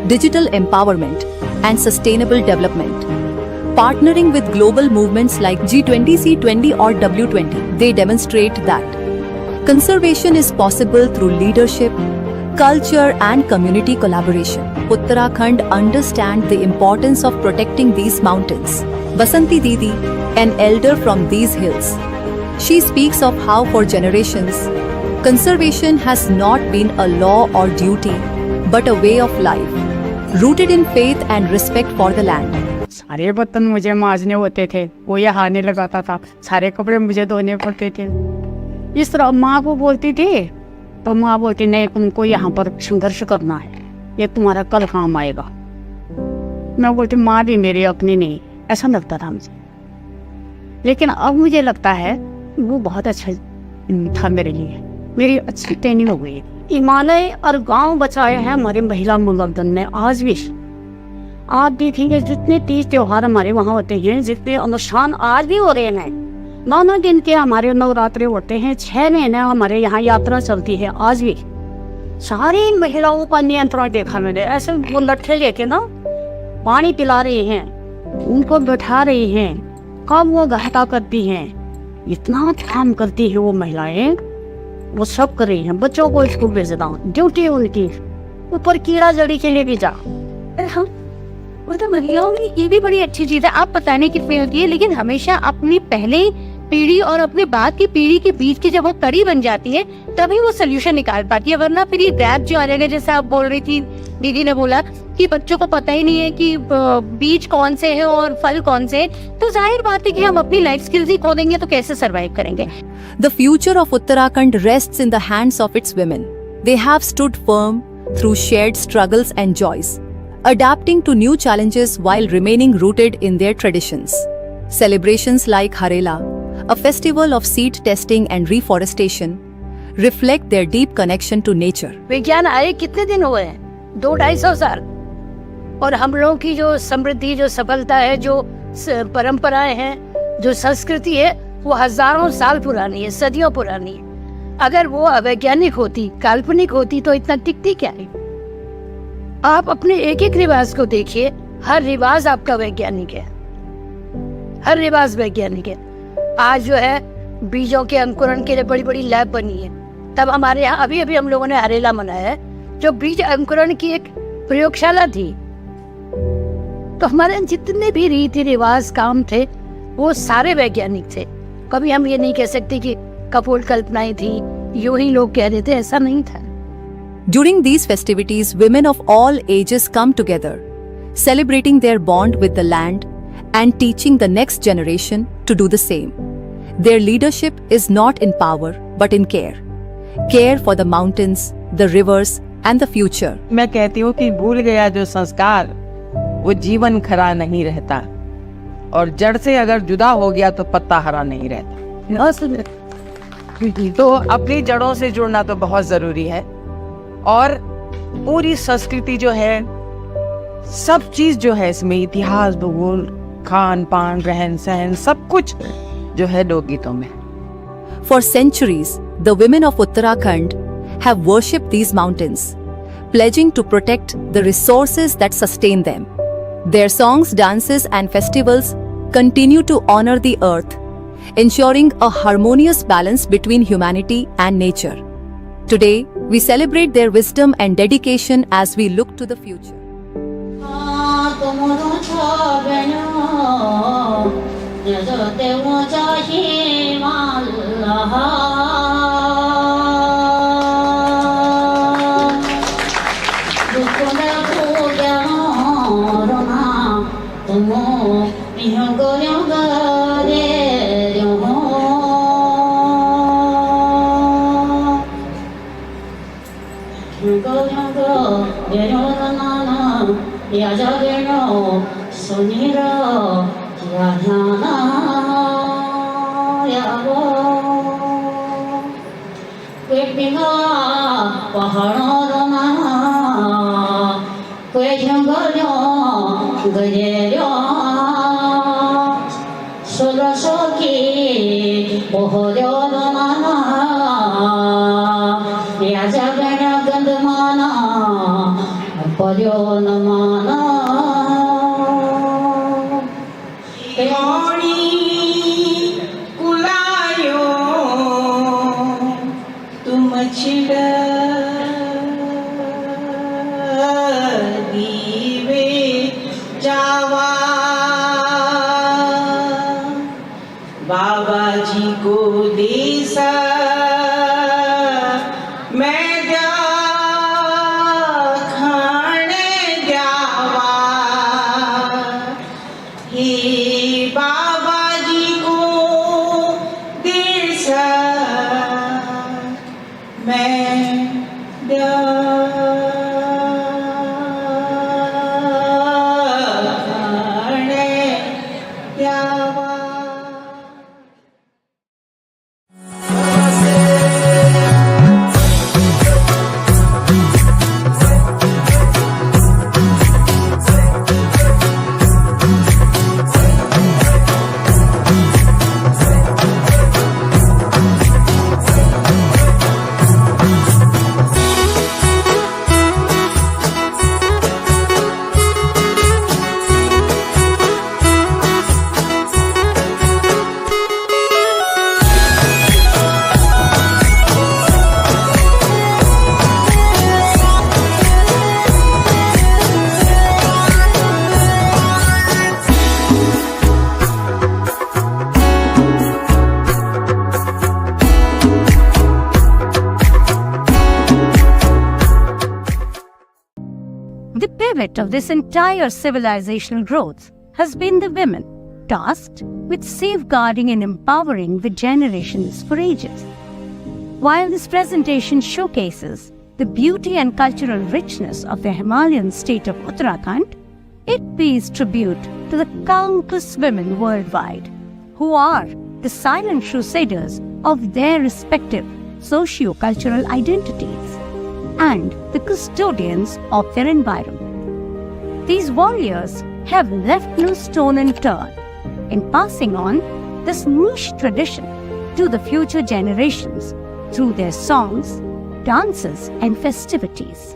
digital empowerment, and sustainable development. Partnering with global movements like G20, C20, or W20, they demonstrate that conservation is possible through leadership, culture, and community collaboration. Uttarakhand understands the importance of protecting these mountains. Basanti Didi, an elder from these hills, she speaks of how for generations, conservation has not been a law or duty, but a way of life, rooted in faith and respect for the land. सारे बर्तन मुझे मांजने होते थे, वो ये हारने लगाता था, सारे कपड़े मुझे धोने पड़ते थे। इस तरह माँ को बोलती थी, तो माँ बोलती नहीं तुमको यहाँ पर संघर्ष करना है, ये तुम्हारा कल काम आएगा। मैं बोलती माँ भी मेरी अपनी नहीं, ऐसा लगता था मुझे। लेकिन अब मुझे लगता है वो बहुत अच्छा था मेरे लिए, मेरी अच्छी ट्रेनिंग हो गई। हिमालय और गांव बचाए हैं हमारे महिला मुलग्गन ने आज भी। आप देखेंगे जितने तीज त्योहार हमारे वहाँ होते हैं, जितने अनुष्ठान आज भी हो रहे हैं, 9 दिन के हमारे नवरात्रे होते हैं, 6 महीने हमारे यहाँ यात्रा चलती है, आज भी सारी महिलाओं का नियंत्रण देखा मैंने। ऐसे वो लट्ठे लेके ना पानी पिला रहे हैं, उनको बैठा रहे हैं, कब वो घाटा करती हैं, इतना काम करती है वो महिलाएं, वो सब कर रही हैं। बच्चों को स्कूल भेज देता हूँ, ड्यूटी है उनकी, ऊपर कीड़ा जड़ी के लिए भी जा। वो तो महिलाओं की ये भी बड़ी अच्छी चीज है, आप पता नहीं कितनी होती है, लेकिन हमेशा अपनी पहले पीढ़ी और अपने बाद की पीढ़ी के बीच की जब वो कड़ी बन जाती है तभी वो सोल्यूशन निकाल पाती है। वरना फिर ये गैप जो आ जाएगा, जैसे आप बोल रही थी, दीदी ने बोला कि बच्चों को पता ही नहीं है कि बीज कौन से हैं और फल कौन से हैं, तो जाहिर बात है कि हम अपनी लाइफ स्किल्स ही खो देंगे तो कैसे सर्वाइव करेंगे। The future of Uttarakhand rests in the hands of its women. They have stood firm through shared struggles and joys, adapting to new challenges while remaining rooted in their traditions. Celebrations like Harela, a festival of seed testing and reforestation, reflect their deep connection to nature. विज्ञान आए कितने दिन हुए हैं? 200-250 साल। और हम लोगों की जो समृद्धि, जो सफलता है, जो परंपराएं हैं, जो संस्कृति है, वो हजारों साल पुरानी है, सदियों पुरानी है। अगर वो अवैज्ञानिक होती, काल्पनिक होती, तो इतना टिकती क्या है? आप अपने एक एक रिवाज को देखिए, हर रिवाज आपका वैज्ञानिक है। हर रिवाज वैज्ञानिक है। आज जो है बीजों के अंकुरण के लिए बड़ी बड़ी लैब बनी है। तब हमारे यहाँ अभी अभी हम लोगों ने हरेला मनाया है, जो बीज अंकुरण की एक प्रयोगशाला थी। तो हमारे जितने भी रीति रिवाज काम थे वो सारे वैज्ञानिक थे। कभी हम ये नहीं कह सकते कि कपोल कल्पनाएं थी, यूं ही लोग कह रहे थे, ऐसा नहीं था। During these festivities, women of all ages come together, celebrating their bond with the land and teaching the next generation to do the same. Their leadership is not in power, but in care. Care for the mountains, the rivers, and the future. मैं कहती हूँ कि भूल गया जो संस्कार, वो जीवन खरा नहीं रहता, और जड़ से अगर जुदा हो गया तो पत्ता हरा नहीं रहता। तो अपनी जड़ों से जुड़ना तो बहुत जरूरी है, और पूरी संस्कृति जो है, सब चीज जो है इसमें, इतिहास, भूगोल, खान पान, रहन सहन, सब कुछ जो है लोकगीतों में। For centuries, the women of Uttarakhand have worshipped these mountains, pledging to protect the resources that sustain them. Their songs, dances, and festivals continue to honor the earth, ensuring a harmonious balance between humanity and nature. Today, we celebrate their wisdom and dedication as we look to the future. The pivot of this entire civilizational growth has been the women, tasked with safeguarding and empowering the generations for ages. While this presentation showcases the beauty and cultural richness of the Himalayan state of Uttarakhand, it pays tribute to the countless women worldwide who are the silent crusaders of their respective socio-cultural identities and the custodians of their environment. These warriors have left no stone unturned in passing on this niche tradition to the future generations through their songs, dances, and festivities.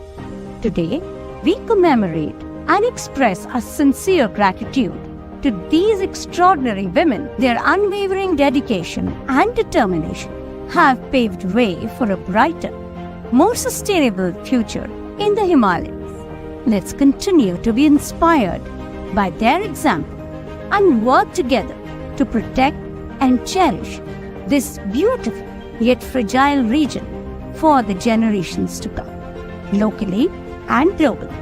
Today, we commemorate and express our sincere gratitude To these extraordinary women, their unwavering dedication and determination have paved way for a brighter, more sustainable future in the Himalayas. Let's continue to be inspired by their example and work together to protect and cherish this beautiful yet fragile region for the generations to come, locally and globally.